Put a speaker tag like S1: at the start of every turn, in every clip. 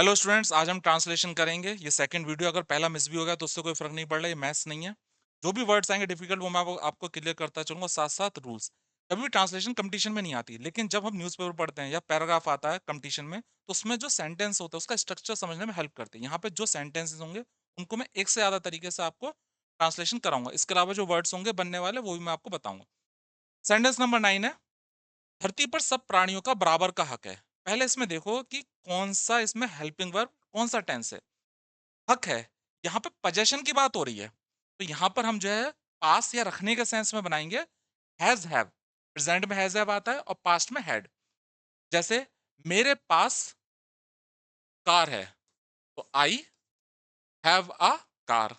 S1: Hello students, आज हम translation करेंगे। ये सेकंड वीडियो, अगर पहला मिस भी हो गया तो उससे कोई फर्क नहीं पड़ रहा, ये मैथ्स नहीं है। जो भी वर्ड्स आएंगे डिफिकल्ट वो मैं आपको क्लियर करता चलूंगा, साथ साथ रूल्स। कभी भी ट्रांसलेशन कंपटीशन में नहीं आती, लेकिन जब हम न्यूज़पेपर पढ़ते हैं या पैराग्राफ आता है कंपटीशन में, तो उसमें जो सेंटेंस होता है उसका स्ट्रक्चर समझने में हेल्प करते हैं। यहाँ पे जो सेंटेंसेस होंगे उनको मैं एक से ज्यादा तरीके से आपको ट्रांसलेशन कराऊंगा। इसके अलावा जो वर्ड्स होंगे बनने वाले वो भी मैं आपको बताऊंगा। सेंटेंस नंबर 9 है, धरती पर सब प्राणियों का बराबर का हक है। पहले इसमें देखो कि कौन सा इसमें हेल्पिंग वर्ब, कौन सा टेंस है। हक है, यहाँ पे पोजेशन की बात हो रही है, तो यहाँ पर हम जो है पास या रखने के सेंस में बनाएंगे हैज हैव। प्रेजेंट में हैज हैव आता है और पास्ट में हैड। जैसे मेरे पास कार है, तो आई हैव अ कार।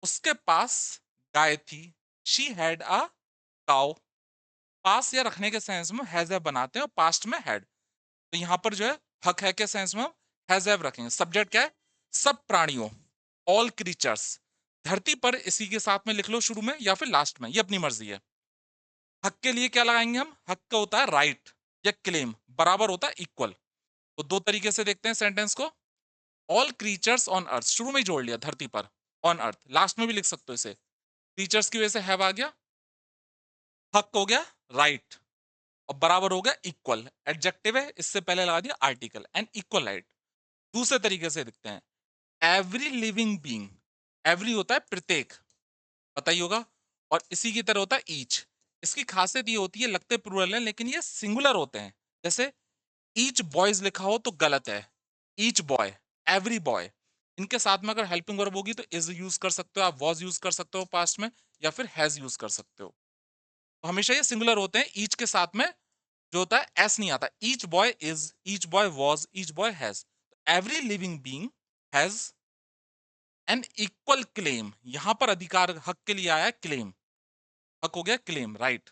S1: उसके पास गाय थी, शी हैड अ काउ। पास या रखने के सेंस में हैज हैव बनाते हैं और पास्ट में हैड। तो यहां पर जो है हक है के सेंस में हम हैज हैव रखेंगे। सब्जेक्ट क्या है? सब प्राणियों, ऑल क्रीचर्स। धरती पर इसी के साथ में लिख लो शुरू में या फिर लास्ट में, ये अपनी मर्जी है। हक के लिए क्या लगाएंगे हम? हक का होता है राइट या क्लेम, बराबर होता है इक्वल। तो दो तरीके से देखते हैं सेंटेंस को। ऑल क्रीचर्स ऑन अर्थ, शुरू में ही जोड़ लिया धरती पर, ऑन अर्थ लास्ट में भी लिख सकते हो इसे। क्रीचर्स की वजह से हैव आ गया, हक हो गया राइट, और बराबर हो गया इक्वल। एडजेक्टिव है, इससे पहले लगा दिया आर्टिकल, एंड इक्वल राइट। दूसरे तरीके से देखते हैं, एवरी लिविंग बीइंग। एवरी होता है प्रत्येक, पता ही होगा, और इसी की तरह होता है ईच। इसकी खासियत ये होती है, लगते प्लूरल है लेकिन ये सिंगुलर होते हैं। जैसे ईच बॉयज लिखा हो तो गलत है, ईच बॉय, एवरी बॉय। इनके साथ में अगर हेल्पिंग वर्ब होगी तो इज यूज कर सकते हो, आप वॉज यूज कर सकते हो पास्ट में, या फिर हैज यूज कर सकते हो। तो हमेशा ये सिंगुलर होते हैं। ईच के साथ में जो होता है एस नहीं आता। Each boy is, each boy was, each boy has. Every living being has an equal claim. यहां पर अधिकार हक के लिए आया है क्लेम, हक हो गया क्लेम राइट,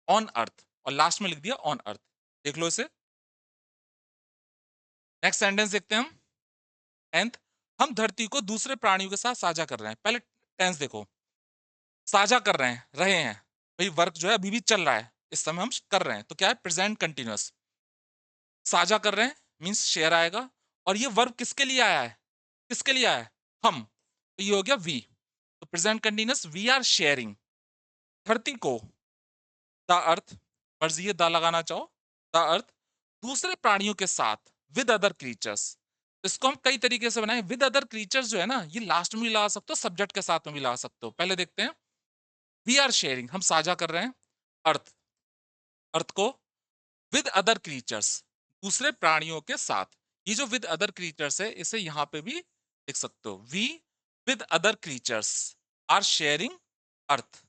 S1: ऑन अर्थ, और लास्ट में लिख दिया ऑन अर्थ। देख लो इसे। नेक्स्ट सेंटेंस देखते हैं हम। एंथ, हम धरती को दूसरे प्राणियों के साथ साझा कर रहे हैं। पहले टेंस देखो, साझा कर रहे हैं भाई, वर्क जो है अभी भी चल रहा है, इस समय हम कर रहे हैं, तो क्या है? Present continuous. साझा कर रहे हैं मींस शेयर आएगा, और ये वर्ब किसके लिए आया है? किसके लिए आया है? हम, तो ये हो गया वी। तो present continuous, we are sharing धरती को, द अर्थ, मर्जी है द लगाना चाहो, द अर्थ, दूसरे प्राणियों के साथ, विद अदर क्रीचर्स। इसको हम कई तरीके से बनाए। विद अदर क्रीचर्स जो है ना, ये लास्ट में भी लगा सकते हो, सब्जेक्ट के साथ में भी लगा सकते हो। पहले देखते हैं, वी आर शेयरिंग, हम साझा कर रहे हैं अर्थ, अर्थ को, विद अदर क्रीचर्स, दूसरे प्राणियों के साथ। ये जो विद अदर क्रीचर्स है, इसे यहां पे भी लिख सकते हो, we with other creatures are sharing earth.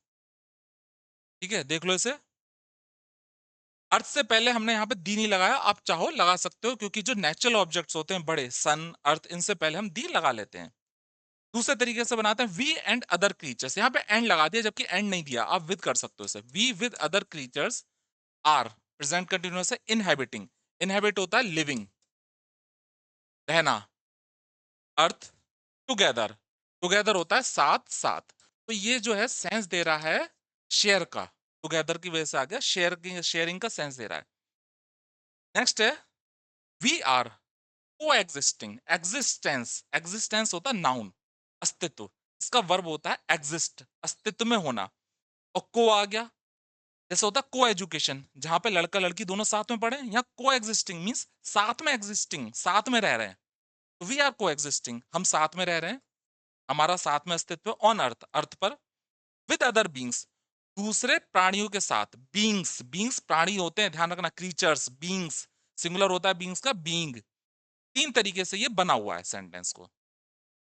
S1: ठीक है, देख लो इसे। अर्थ से पहले हमने यहाँ पे दी नहीं लगाया, आप चाहो लगा सकते हो, क्योंकि जो नेचुरल ऑब्जेक्ट्स होते हैं बड़े, सन अर्थ, इनसे पहले हम दी लगा लेते हैं। दूसरे तरीके से बनाते हैं, वी एंड अदर क्रीचर्स, यहाँ पे एंड लगा दिया जबकि एंड नहीं दिया, आप विद कर सकते हो इसे। We with other creatures are, present continuous है, इनहेबिटिंग। इनहेबिट होता है लिविंग, रहना। अर्थ, टुगेदर, टुगेदर होता है साथ साथ। तो ये जो है सेंस दे रहा है शेयर का, टुगेदर की वजह से आ गया शेयर की, शेयरिंग का सेंस दे रहा है। नेक्स्ट है, वी आर को एग्जिस्टिंग। एग्जिस्टेंस, एग्जिस्टेंस होता है नाउन, अस्तित्व। इसका वर्ब होता है एग्जिस्ट, अस्तित्व में होना। और को आ गया, जैसे होता है को एजुकेशन, जहां पे लड़का लड़की दोनों साथ में पढ़े। यहाँ को एग्जिस्टिंग मीन्स साथ में एग्जिस्टिंग, साथ में रह रहे हैं। वी आर को एग्जिस्टिंग, हम साथ में रह रहे हैं, हमारा साथ में अस्तित्व ऑन अर्थ, अर्थ पर। विद अदर बींग्स, दूसरे प्राणियों के साथ। बींग्स, बींग्स प्राणी होते हैं, ध्यान रखना, क्रीचर्स, बींग्स सिंगुलर होता है बींग्स का, बींग। तीन तरीके से ये बना हुआ है सेंटेंस को,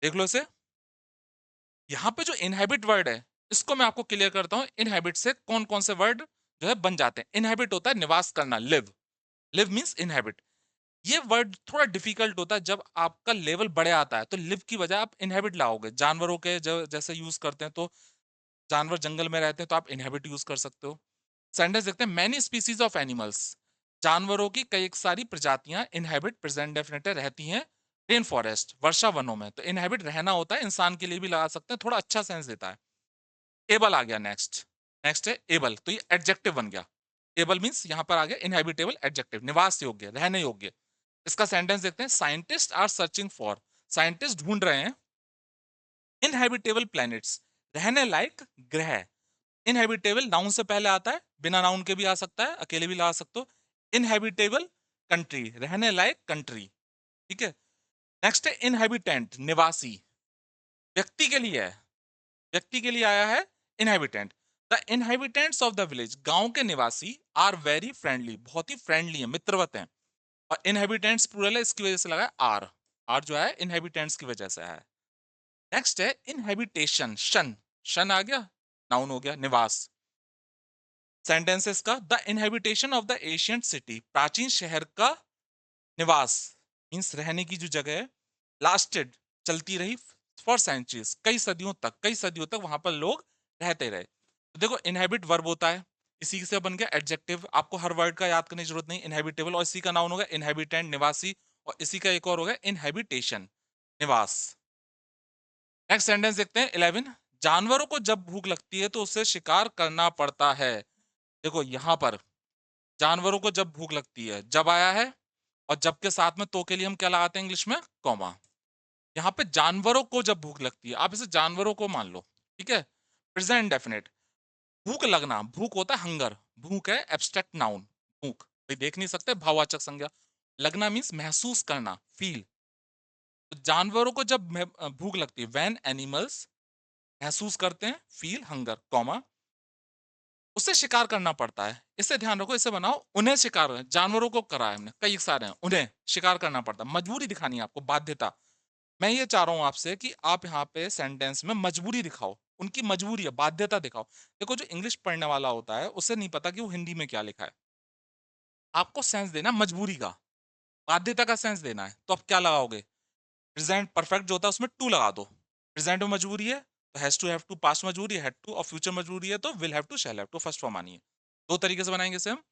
S1: देख लो इसे। यहाँ पे जो इनहेबिट वर्ड है, इसको मैं आपको क्लियर करता हूँ। इनहेबिट से कौन कौन से वर्ड जो है बन जाते हैं। इनहेबिट होता है निवास करना, लिव, लिव मीन्स इनहेबिट। ये वर्ड थोड़ा डिफिकल्ट होता है, जब आपका लेवल बढ़े आता है तो लिव की वजह आप इनहेबिट लाओगे। जानवरों के जैसे यूज करते हैं, तो जानवर जंगल में रहते हैं तो आप इनहेबिट यूज कर सकते हो। सेंटेंस देखते हैं, मैनी स्पीसीज ऑफ एनिमल्स, जानवरों की कई सारी प्रजातियां इनहेबिट, प्रेजेंट डेफिनेट रहती हैं, रेन फॉरेस्ट, वर्षा वनों में। तो इनहेबिट रहना होता है, इंसान के लिए भी लगा सकते हैं, थोड़ा अच्छा सेंस देता है। एबल आ गया नेक्स्ट, नेक्स्ट है एबल, तो ये एडजेक्टिव बन गया। एबल मींस यहां पर आ गया इनहेबिटेबल एडजेक्टिव, निवास योग्य, रहने योग्य। इसका सेंटेंस देखते हैं, scientist are searching for, scientist ढूंढ रहे हैं इनहेबिटेबल प्लैनेट्स, रहने लायक ग्रह। इनहेबिटेबल नाउन से पहले आता है, बिना नाउन के भी आ सकता है, अकेले भी ला सकते हो। इनहेबिटेबल कंट्री, रहने लायक कंट्री, ठीक है। नेक्स्ट है इनहेबिटेंट, निवासी, व्यक्ति के लिए है, व्यक्ति के लिए आया है inhabitant. The inhabitants of the village, गांव के निवासी, आर वेरी फ्रेंडली, बहुत ही फ्रेंडली है, मित्रवत हैं। और इनहेबिटेंट्स प्लूरल है, इसकी वजह से लगा है आर, आर जो है इनहेबिटेंट्स की वजह से है। नेक्स्ट है इनहेबिटेशन, शन, शन आ गया, नाउन हो गया, निवास। सेंटेंसेस का, the inhabitation of the ancient city, प्राचीन शहर का निवास, मीन्स रहने की जो जगह है, लास्टेड, चलती रही, फॉर सेंचुरीज, कई सदियों तक, कई सदियों तक वहां पर लोग रहते रहे। तो देखो इनहेबिट वर्ब होता है, इसी से बन गया एडजेक्टिव, आपको हर वर्ड का याद करने की जरूरत नहीं, इनहेबिटेबल, और इसी का नाउन होगा इनहेबिटेंट, निवासी, और इसी का एक और होगा इनहेबिटेशन, निवास। नेक्स्ट सेंटेंस देखते हैं 11, जानवरों को जब भूख लगती है तो उसे शिकार करना पड़ता है। देखो यहां पर जानवरों को जब भूख लगती है, जब आया है, और जब के साथ में तो के लिए हम क्या लगाते हैं इंग्लिश में, कॉमा। यहाँ पे जानवरों को जब भूख लगती है, आप इसे जानवरों को मान लो, ठीक है। प्रेजेंट डेफिनेट, भूख लगना, भूख होता है हंगर, भूख है एब्स्ट्रैक्ट नाउन, भूख भाई देख नहीं सकते, भाववाचक संज्ञा। लगना मीन्स महसूस करना, फील। तो जानवरों को जब भूख लगती है, व्हेन एनिमल्स महसूस करते हैं, फील हंगर, कॉमा, उसे शिकार करना पड़ता है। इसे ध्यान रखो, इसे बनाओ, उन्हें शिकार, जानवरों को करा है हमने, कई सारे हैं, उन्हें शिकार करना पड़ता है, मजबूरी दिखानी है आपको, बाध्यता। मैं ये चाह रहा हूं आपसे कि आप यहाँ पे सेंटेंस में मजबूरी दिखाओ, उनकी मजबूरी है, बाध्यता दिखाओ। देखो जो इंग्लिश पढ़ने वाला होता है उसे नहीं पता कि वो हिंदी में क्या लिखा है, आपको सेंस देना मजबूरी का, बाध्यता का सेंस देना है, तो आप क्या लगाओगे, प्रेजेंट परफेक्ट जो होता है उसमें टू लगा दो, प्रेजेंट में मजबूरी है तो has to, have to, past मजबूरी है हैड टू, और फ्यूचर मजबूरी है तो will have to, shall have to, first form आनी है। दो तरीके से बनाएंगे इसे हम।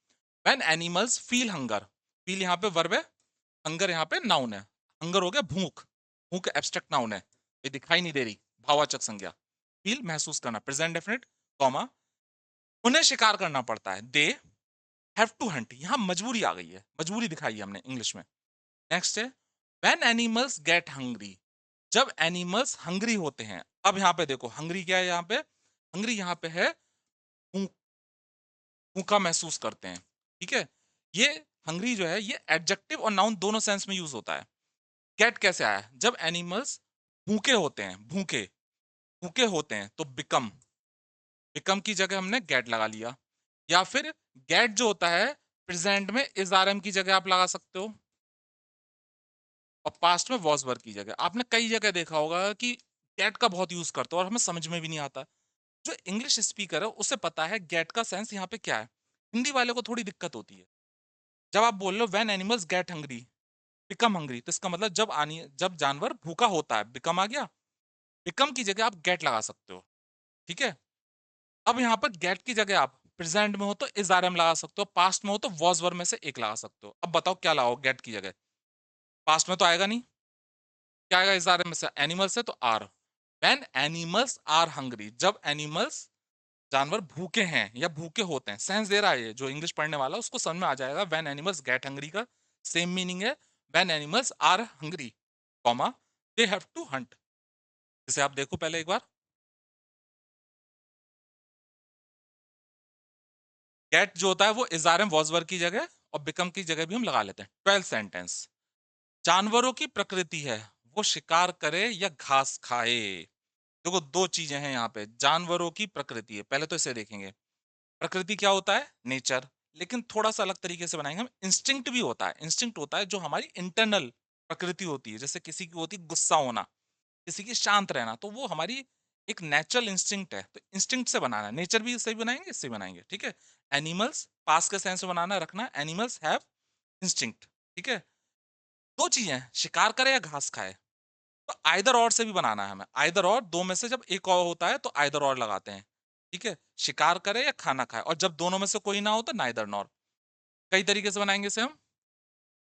S1: When animals feel hunger, feel यहाँ पे वर्ब है, हंगर यहाँ पे नाउन है। हंगर हो गया भूख, भूख एब्स्ट्रैक्ट नाउन है, ये दिखाई नहीं दे रही, भाववाचक संज्ञा। फील महसूस करना, प्रेजेंट डेफिनेट, कॉमा, उन्हें शिकार करना पड़ता है, दे हैव टू हंट, यहाँ मजबूरी आ गई है, मजबूरी दिखाई है हमने इंग्लिश में। नेक्स्ट है व्हेन एनिमल्स गेट हंग्री, जब एनिमल्स हंग्री होते हैं। अब यहाँ पे देखो हंग्री क्या है, यहाँ पे हंग्री यहाँ पे है भूख, भूखा महसूस करते हैं, ठीक है। ये हंग्री जो है ये एडजेक्टिव और नाउन दोनों सेंस में यूज होता है। गेट कैसे आया, जब एनिमल्स भूखे होते हैं, भूखे, भूखे होते हैं तो बिकम, बिकम की जगह हमने गेट लगा लिया। या फिर गेट जो होता है प्रेजेंट में इज आर एम की जगह आप लगा सकते हो, और पास्ट में वॉज वर की जगह। आपने कई जगह देखा होगा कि गेट का बहुत यूज करते हो और हमें समझ में भी नहीं आता। जो इंग्लिश स्पीकर है उसे पता है गेट का सेंस यहाँ पे क्या है, हिंदी वाले को थोड़ी दिक्कत होती है। जब आप बोल लो when animals get hungry, become hungry, तो इसका मतलब जब आनी, जब जानवर भूखा होता है, बिकम आ गया, बिकम की जगह आप गेट लगा सकते हो, ठीक है। अब यहाँ पर गेट की जगह आप प्रेजेंट में हो तो इज आर एम लगा सकते हो, पास्ट में हो तो वॉज वर में से एक लगा सकते हो। अब बताओ क्या लगाओ गेट की जगह, पास्ट में तो आएगा नहीं, क्या आएगा इस आर में से, एनिमल्स है तो are. When animals are hungry, जब एनिमल्स, जानवर भूखे हैं या भूखे होते हैं, सेंस दे रहा है, ये जो इंग्लिश पढ़ने वाला उसको समझ में आ जाएगा। व्हेन एनिमल्स गेट हंग्री का सेम मीनिंग है, when animals are hungry, comma, they have to hunt. इसे आप देखो पहले एक बार, गेट जो होता है वो is are am was were की जगह और बिकम की जगह भी हम लगा लेते हैं। 12 सेंटेंस, जानवरों की प्रकृति है वो शिकार करे या घास खाए। देखो दो चीजें हैं यहाँ पे, जानवरों की प्रकृति है, पहले तो इसे देखेंगे। प्रकृति क्या होता है, नेचर, लेकिन थोड़ा सा अलग तरीके से बनाएंगे हम। इंस्टिंक्ट भी होता है, इंस्टिंक्ट होता है जो हमारी इंटरनल प्रकृति होती है, जैसे किसी की होती है गुस्सा होना, किसी की शांत रहना, तो वो हमारी एक नेचुरल इंस्टिंक्ट है। तो इंस्टिंक्ट से बनाना, नेचर भी इससे भी बनाएंगे, इससे भी बनाएंगे, ठीक है। एनिमल्स पास के सेंस में बनाना रखना, एनिमल्स हैव इंस्टिंक्ट, ठीक है। दो चीजें हैं, शिकार करे या घास खाए, तो आइदर और से भी बनाना है हमें, आइदर और, दो में से जब एक और होता है तो आइदर और लगाते हैं, ठीक है। शिकार करे या खाना खाए, और जब दोनों में से कोई ना हो तो नाइदर नॉर। कई तरीके से बनाएंगे इसे हम।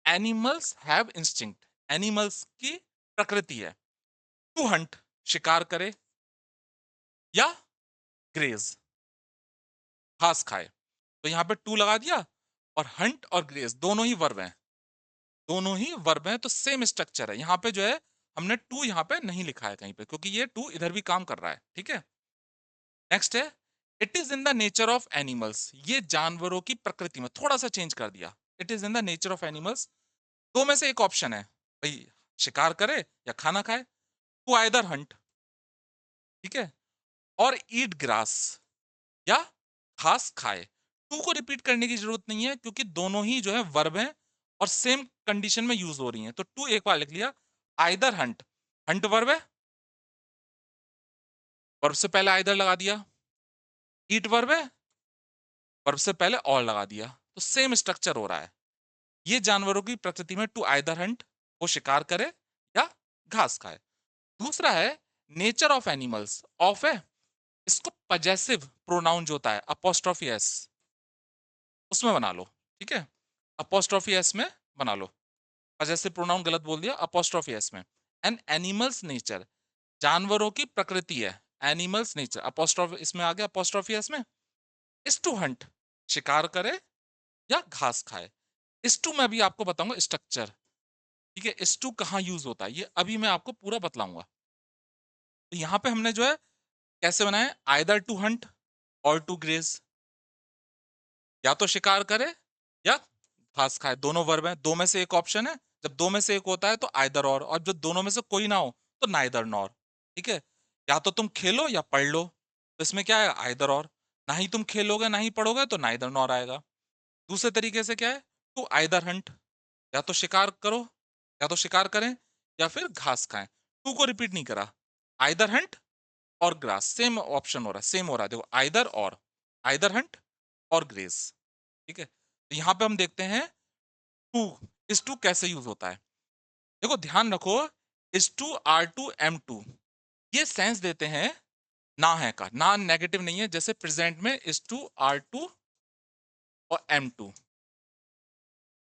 S1: एनिमल्स हैव इंस्टिंक्ट, एनिमल्स की प्रकृति है टू हंट, शिकार करे, या ग्रेज, घास खाए। तो यहां पे टू लगा दिया, और हंट और ग्रेज दोनों ही वर्ब हैं, दोनों ही वर्ब हैं, तो सेम स्ट्रक्चर है। यहाँ पे जो है हमने टू यहाँ पे नहीं लिखा है कहीं पे, क्योंकि ये टू इधर भी काम कर रहा है, ठीक है। नेक्स्ट है, it is in the nature of animals, ये जानवरों की प्रकृति में, थोड़ा सा चेंज कर दिया। It is in the nature of animals, दो में से एक ऑप्शन है भाई, शिकार करे या खाना खाए, टू आइदर हंट, ठीक है, और ईट ग्रास, या घास खाए। टू को रिपीट करने की जरूरत नहीं है, क्योंकि दोनों ही जो है वर्ब हैं और सेम कंडीशन में यूज हो रही हैं, तो टू एक बार लिख लिया। आइदर हंट, हंट वर्ब है, वर्ब से पहले आइदर लगा दिया। ईट वर्ब है, वर्ब से पहले और लगा दिया, तो सेम स्ट्रक्चर हो रहा है। ये जानवरों की प्रकृति में टू आइदर हंट, वो शिकार करे या घास खाए। दूसरा है नेचर ऑफ एनिमल्स, ऑफ है, इसको पजेसिव प्रोनाउन जो होता है अपोस्ट्रोफी एस, उसमें बना लो, ठीक है, अपोस्ट्रोफी एस में बना लो। पजेसिव प्रोनाउन गलत बोल दिया, अपोस्ट्रोफी एस में। एन एनिमल्स नेचर, जानवरों की प्रकृति है, एनिमल्स नेचर, अपोस्ट्रोफी इसमें आ गया, अपोस्ट्रोफी एस में। इस टू हंट, शिकार करे या घास खाए। इस टू में भी आपको बताऊंगा स्ट्रक्चर, ठीक है, इस टू कहाँ यूज होता है ये अभी मैं आपको पूरा बतलाऊंगा। तो यहाँ पे हमने जो है कैसे बनाए, आइदर टू हंट और टू ग्रेज, या तो शिकार करे या घास खाए, दोनों वर्ब हैं, दो में से एक ऑप्शन है। जब दो में से एक होता है तो आइदर और जब दोनों में से कोई ना हो तो नाइदर नॉर, ठीक है। या तो तुम खेलो या पढ़ लो, तो इसमें क्या है, आइदर और। ना ही तुम खेलोगे ना ही पढ़ोगे तो नाइदर नॉर आएगा। दूसरे तरीके से क्या है, टू आइदर हंट, या तो शिकार करो, या तो शिकार करें या फिर घास खाएं। टू को रिपीट नहीं करा, आइदर हंट और ग्रास, सेम ऑप्शन हो रहा है, सेम हो रहा है, देखो आइदर और, आइदर हंट और ग्रेस, ठीक है। तो यहाँ पे हम देखते हैं टू, इस टू कैसे यूज होता है। देखो ध्यान रखो, इस to are to am to, ये सेंस देते हैं ना है का, ना नेगेटिव नहीं है, जैसे प्रेजेंट में इस टू आर टू और एम टू,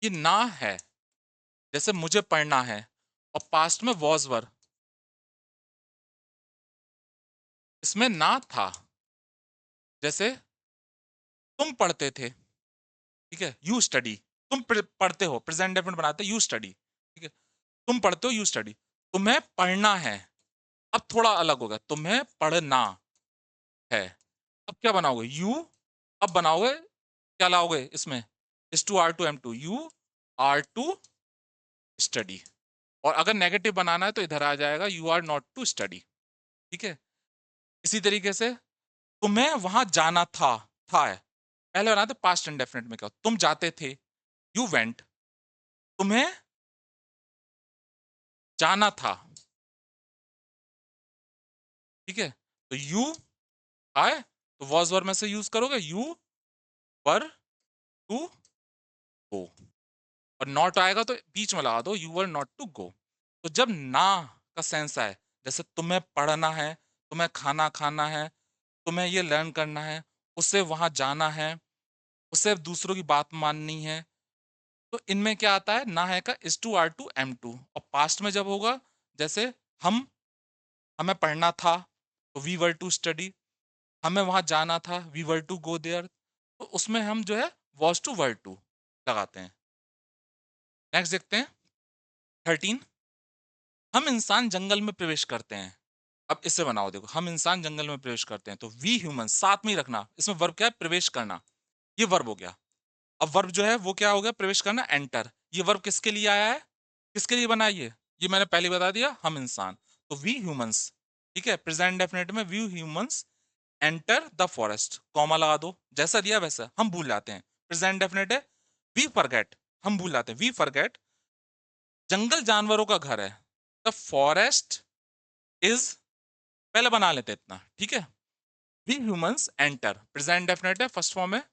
S1: ये ना है, जैसे मुझे पढ़ना है, और पास्ट में वॉज वर, इसमें ना था, जैसे तुम पढ़ते थे, ठीक है, यू स्टडी, तुम पढ़ते हो, प्रेजेंट डेफिनेट बनाते यू स्टडी, ठीक है, तुम पढ़ते हो यू स्टडी। तुम्हें पढ़ना है, अब थोड़ा अलग होगा, तुम्हें पढ़ना है, अब क्या बनाओगे, यू, अब बनाओगे क्या लाओगे इसमें, इस to are to am to, you are to study. और अगर नेगेटिव बनाना है तो इधर आ जाएगा, you are not to study, ठीक है। इसी तरीके से तुम्हें वहां जाना था है, पहले बनाते पास्ट इंडेफिनिट में, क्या तुम जाते थे, यू वेंट, तुम्हें जाना था, ठीक है, तो यू आए तो वॉज वर में से यूज करोगे, यू वर टू गो, और नॉट आएगा तो बीच में लगा दो, you were not to go. तो जब ना का सेंस आए, जैसे तुम्हें पढ़ना है, तुम्हें खाना खाना है, तुम्हें ये लर्न करना है, उसे वहां जाना है, उसे दूसरों की बात माननी है, तो इनमें क्या आता है, ना है का is to are to am to. और पास्ट में जब होगा, जैसे हम, हमें पढ़ना था तो वी वर टू स्टडी, हमें वहां जाना था, we were to go there, तो उसमें हम जो है वॉज टू वर टू लगाते हैं। नेक्स्ट देखते हैं 13, हम इंसान जंगल में प्रवेश करते हैं। अब इसे बनाओ, देखो हम इंसान जंगल में प्रवेश करते हैं, तो वी ह्यूमन साथ में ही रखना, इसमें वर्ब क्या है, प्रवेश करना, ये वर्ब हो गया। अब वर्ब जो है वो क्या हो गया, प्रवेश करना, एंटर। ये वर्ब किसके लिए आया है, किसके लिए बना ये मैंने पहले बता दिया, हम इंसान, तो वी ह्यूमंस, ठीक है, प्रेजेंट डेफिनेट में we humans enter the forest, comma लगा दो, जैसा दिया वैसा, हम भूल जाते हैं, प्रेजेंट डेफिनेट है, वी फॉरगेट, हम भूल जाते हैं, वी फॉरगेट, जंगल जानवरों का घर है, द फॉरेस्ट इज, पहले बना लेते हैं इतना, ठीक है, we humans enter, present definite है, फर्स्ट फॉर्म है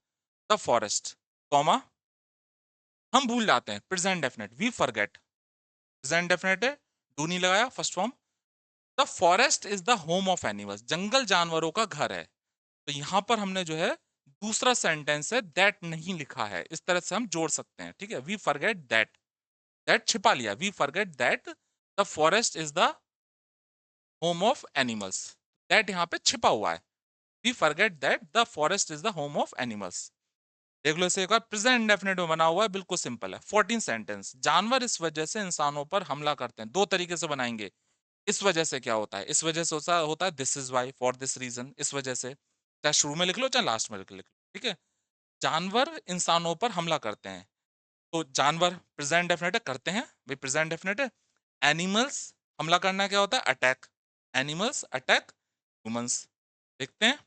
S1: द फॉरेस्ट, कॉमा, हम भूल जाते हैं, present definite, we forget, present definite है, डू नहीं लगाया, first form, the forest is the home of animals, जंगल जानवरों का घर है। तो यहां पर हमने जो है दूसरा सेंटेंस है दैट नहीं लिखा है, इस तरह से हम जोड़ सकते हैं, ठीक है, वी फॉरगेट दैट, दैट छिपा लिया, we forget that the forest is the home of animals, that यहां पे छिपा हुआ है, we forget that the forest is the home of animals. देख लो इसे एक बार, प्रेजेंट इंडेफिनिट में बना हुआ है, बिल्कुल सिंपल है। 14 सेंटेंस, जानवर इस वजह से इंसानों पर हमला करते हैं। दो तरीके से बनाएंगे। इस वजह से क्या होता है, इस वजह से होता है this is why, for this reason, इस वजह से। चाहे शुरू में लिख लो चाहे लास्ट में लिख लो, ठीक है। जानवर इंसानों पर हमला करते हैं, तो जानवर प्रेजेंट डेफिनेट है, करते हैं भाई, प्रेजेंट डेफिनेट है। एनिमल्स, हमला करना क्या होता है, अटैक। Animals attack humans. देखते हैं,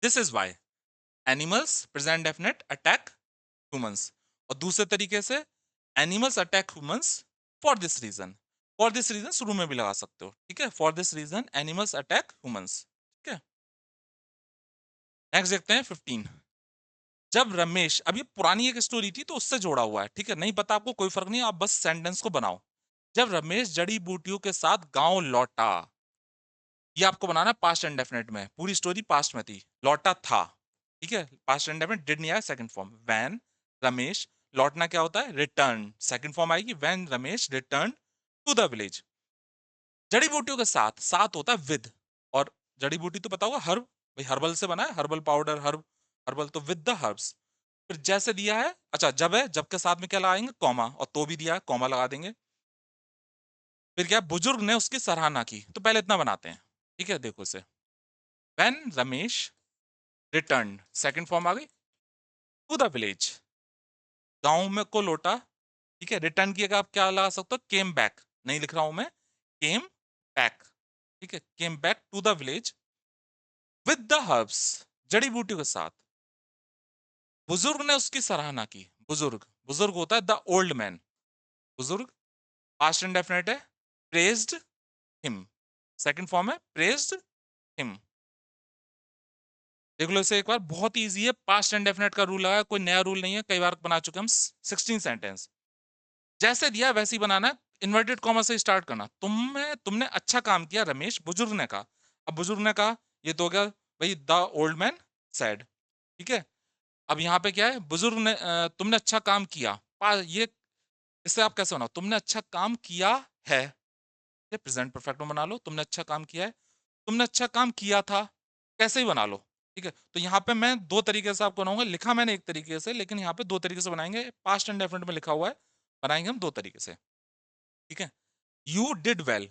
S1: this is why, animals present definite attack humans. और दूसरे तरीके से, animals attack humans for this reason. For this reason शुरू में भी लगा सकते हो, ठीक है। For this reason animals attack humans, ठीक है। नेक्स्ट देखते हैं 15। जब रमेश, अब ये पुरानी एक स्टोरी थी तो उससे जोड़ा हुआ है, ठीक है। नहीं पता आपको, कोई फर्क नहीं, आप बस सेंटेंस को बनाओ। जब रमेश जड़ी बूटियों के साथ गांव लौटा, ये आपको बनाना पास्ट इंडेफिनिट में, पूरी स्टोरी पास्ट में थी, लौटा था, ठीक है। पास्ट इंडेफिनिट डिड नहीं आया, सेकंड फॉर्म। व्हेन रमेश, लौटना क्या होता है, रिटर्न, सेकंड फॉर्म आएगी, when Ramesh return to the village. जड़ी बूटियों के साथ, साथ होता है विद, और जड़ी बूटी तो पता होगा, हर्ब, भाई हर्बल से बना है, हर्बल पाउडर, हर्ब, हर्बल तो विद द हर्ब्स। फिर जैसे दिया है, अच्छा जब है, जब के साथ में क्या लगाएंगे, कॉमा, और तो भी दिया है, कॉमा लगा देंगे। फिर क्या, बुजुर्ग ने उसकी सराहना की, तो पहले इतना बनाते हैं, ठीक है। देखो इसे, when Ramesh return, second form आ गई, टू द विलेज, गांव में को लौटा, ठीक है। रिटर्न की जगह आप क्या लगा सकते हो, केम बैक, नहीं लिख रहा हूं मैं, केम बैक, ठीक है। Came back to the village with the herbs, जड़ी बूटियों के साथ। बुजुर्ग ने उसकी सराहना की, बुजुर्ग, बुजुर्ग होता है द ओल्ड मैन, बुजुर्ग, पास्ट इंडेफिनिट है, प्रेज्ड हिम, सेकंड फॉर्म है प्रेज्ड हिम। देख लो इसे एक बार, बहुत इजी है, पास्ट इंडेफिनिट का रूल है, कोई नया रूल नहीं है, कई बार बना चुके हम। 16 सेंटेंस, जैसे दिया वैसे ही बनाना है, इन्वर्टेड कॉमा से स्टार्ट करना। तुमने अच्छा काम किया रमेश, बुजुर्ग ने कहा। अब बुजुर्ग ने कहा, ये तो हो गया भाई, द ओल्ड मैन सेड, ठीक है। अब यहाँ पे क्या है, बुजुर्ग ने तुमने अच्छा काम किया, ये, इससे आप कैसे बनाओ, तुमने अच्छा काम किया है, ये प्रेजेंट परफेक्ट में बना लो, तुमने अच्छा काम किया है, तुमने अच्छा काम किया था, कैसे ही बना लो, ठीक है। तो यहाँ पे मैं दो तरीके से आपको बनाऊंगा, लिखा मैंने एक तरीके से, लेकिन यहाँ पे दो तरीके से बनाएंगे, पास्ट एंड डेफिनेट में लिखा हुआ है, बनाएंगे हम दो तरीके से, ठीक है। यू डिड वेल,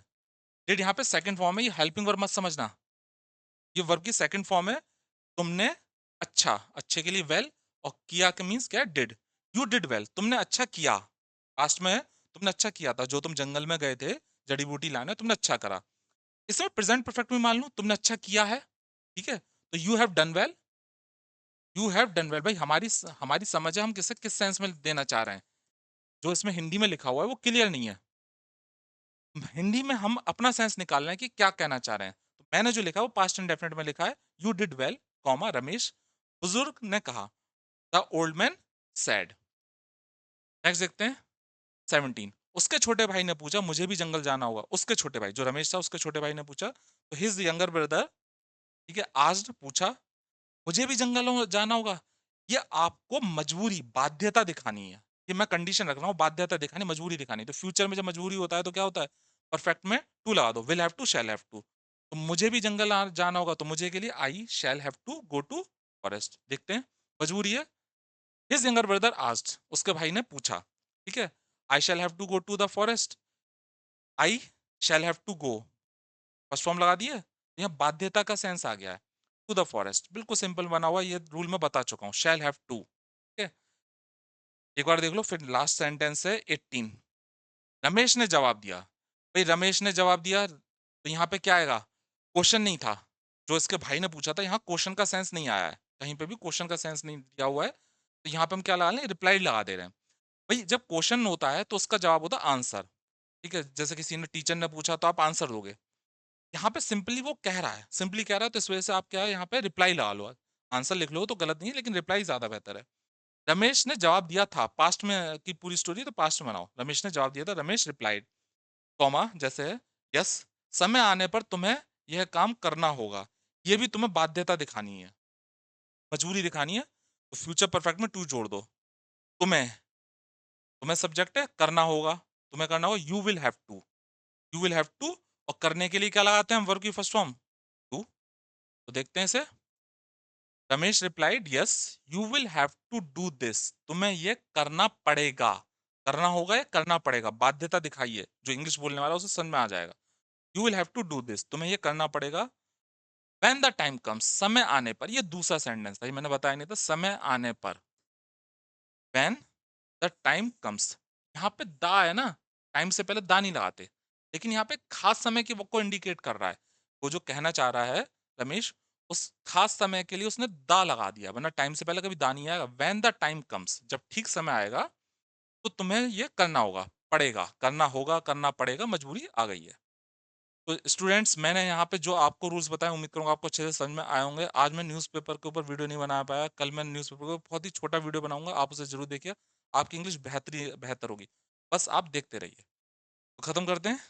S1: डिड यहाँ पे सेकंड फॉर्म है, ये हेल्पिंग वर्ब मत समझना, ये वर्ब की सेकंड फॉर्म है। तुमने अच्छा, अच्छे के लिए वेल, और किया के मीन्स क्या है, डिड। यू डिड वेल, तुमने अच्छा किया, पास्ट में है, तुमने अच्छा किया था, जो तुम जंगल में गए थे जड़ी बूटी लाने, तुमने अच्छा करा। इसमें प्रेजेंट परफेक्ट में मान लूं, तुमने अच्छा किया है, ठीक है। तो you have done well, you have done well, भाई हमारी समझ है, हम किसे किस सेंस में देना चाह रहे हैं। जो इसमें हिंदी में लिखा हुआ है वो क्लियर नहीं है, हिंदी में हम अपना सेंस निकाल रहे हैं कि क्या कहना चाह रहे हैं। तो मैंने जो लिखा है वो पास्ट इंडेफिनिट में लिखा है, you did well, comma Ramesh, बुजुर्ग ने कहा, the old man sad. Next देखते हैं 17। उसके छोटे भाई ने पूछा, मुझे भी जंगल जाना होगा, उसके छोटे भाई जो रमेश था, उसके छोटे भाई ने पूछा, तो हिज यंगर ब्रदर, ठीक है, आस्क्ड, पूछा, मुझे भी जंगल जाना होगा। ये आपको मजबूरी, बाध्यता दिखानी है, ये मैं कंडीशन रख रहा हूँ, बाध्यता दिखानी, मजबूरी दिखानी। तो फ्यूचर में जब मजबूरी होता है तो क्या होता है, परफेक्ट में टू लगा दो, will have to, shall have to. तो मुझे भी जंगल जाना होगा, तो मुझे के लिए I shall have to go to forest. देखते हैं, मजबूरी है, हिज यंगर ब्रदर आस्क्ड, उसके भाई ने पूछा, ठीक है। I shall have to go to the forest, I shall have to go, first form लगा दिए, यहाँ बाध्यता का सेंस आ गया है, टू द फॉरेस्ट, बिल्कुल सिंपल बना हुआ, ये रूल में बता चुका हूँ, शैल हैव टू, ठीक है। एक बार देख लो, फिर लास्ट सेंटेंस है 18। रमेश ने जवाब दिया, भाई रमेश ने जवाब दिया, तो यहाँ पे क्या आएगा, क्वेश्चन नहीं था, जो इसके भाई ने पूछा था, यहाँ क्वेश्चन का सेंस नहीं आया है, कहीं पे भी क्वेश्चन का सेंस नहीं दिया हुआ है, तो यहाँ पे हम क्या लगा लें, रिप्लाई लगा दे रहे हैं। भाई जब क्वेश्चन होता है तो उसका जवाब होता है आंसर, ठीक है। जैसे किसी ने, टीचर ने पूछा तो आप आंसर दोगे, यहाँ पे सिंपली वो कह रहा है, सिंपली कह रहा है, तो इस वजह से आप क्या है, यहाँ पे रिप्लाई लगा लो, आंसर लिख लो तो गलत नहीं है, लेकिन रिप्लाई ज्यादा बेहतर है। रमेश ने जवाब दिया था, पास्ट में की पूरी स्टोरी तो पास्ट में बनाओ, रमेश ने जवाब दिया था, रमेश रिप्लाइड, कॉमा जैसे है, यस, समय आने पर तुम्हें यह काम करना होगा, ये भी तुम्हें बाध्यता दिखानी है, मजबूरी दिखानी है, तो फ्यूचर परफेक्ट में टू जोड़ दो, तुम्हें, तुम्हें सब्जेक्ट है, करना होगा, तुम्हें करना होगा, you will have to, you will have to, और करने के लिए क्या लगाते हैं हम, वर्ब की फर्स्ट फॉर्म, टू। तो देखते हैं इसे, Ramesh replied, yes you will have to do this, तुम्हें ये करना पड़ेगा, करना होगा या करना पड़ेगा, बाध्यता दिखाइए, जो इंग्लिश बोलने वाला है उसे समझ में आ जाएगा। You will have to do this, तुम्हें ये करना पड़ेगा। व्हेन द टाइम कम्स, समय आने पर, ये दूसरा सेंटेंस था, ये मैंने बताया नहीं था, समय आने पर। व्हेन द टाइम कम्स, यहाँ पे दा है ना, टाइम से पहले दा नहीं लगाते, लेकिन यहाँ पे खास समय की को इंडिकेट कर रहा है। वो जो कहना चाह रहा है रमेश, उस खास समय के लिए उसने दा लगा दिया, वरना टाइम से पहले कभी दा नहीं आएगा। व्हेन द टाइम कम्स, जब ठीक समय आएगा तो तुम्हें ये करना होगा, पड़ेगा, करना होगा, करना पड़ेगा, मजबूरी आ गई है। तो स्टूडेंट्स, मैंने यहाँ पे जो आपको रूल्स बताए, उम्मीद करूंगा आपको अच्छे से समझ में आए होंगे। आज मैं न्यूज़पेपर के ऊपर वीडियो नहीं बना पाया, कल मैं न्यूज़पेपर को बहुत ही छोटा वीडियो बनाऊंगा, आप उसे जरूर देखिए, आपकी इंग्लिश बेहतर होगी, बस आप देखते रहिए। तो खत्म करते हैं।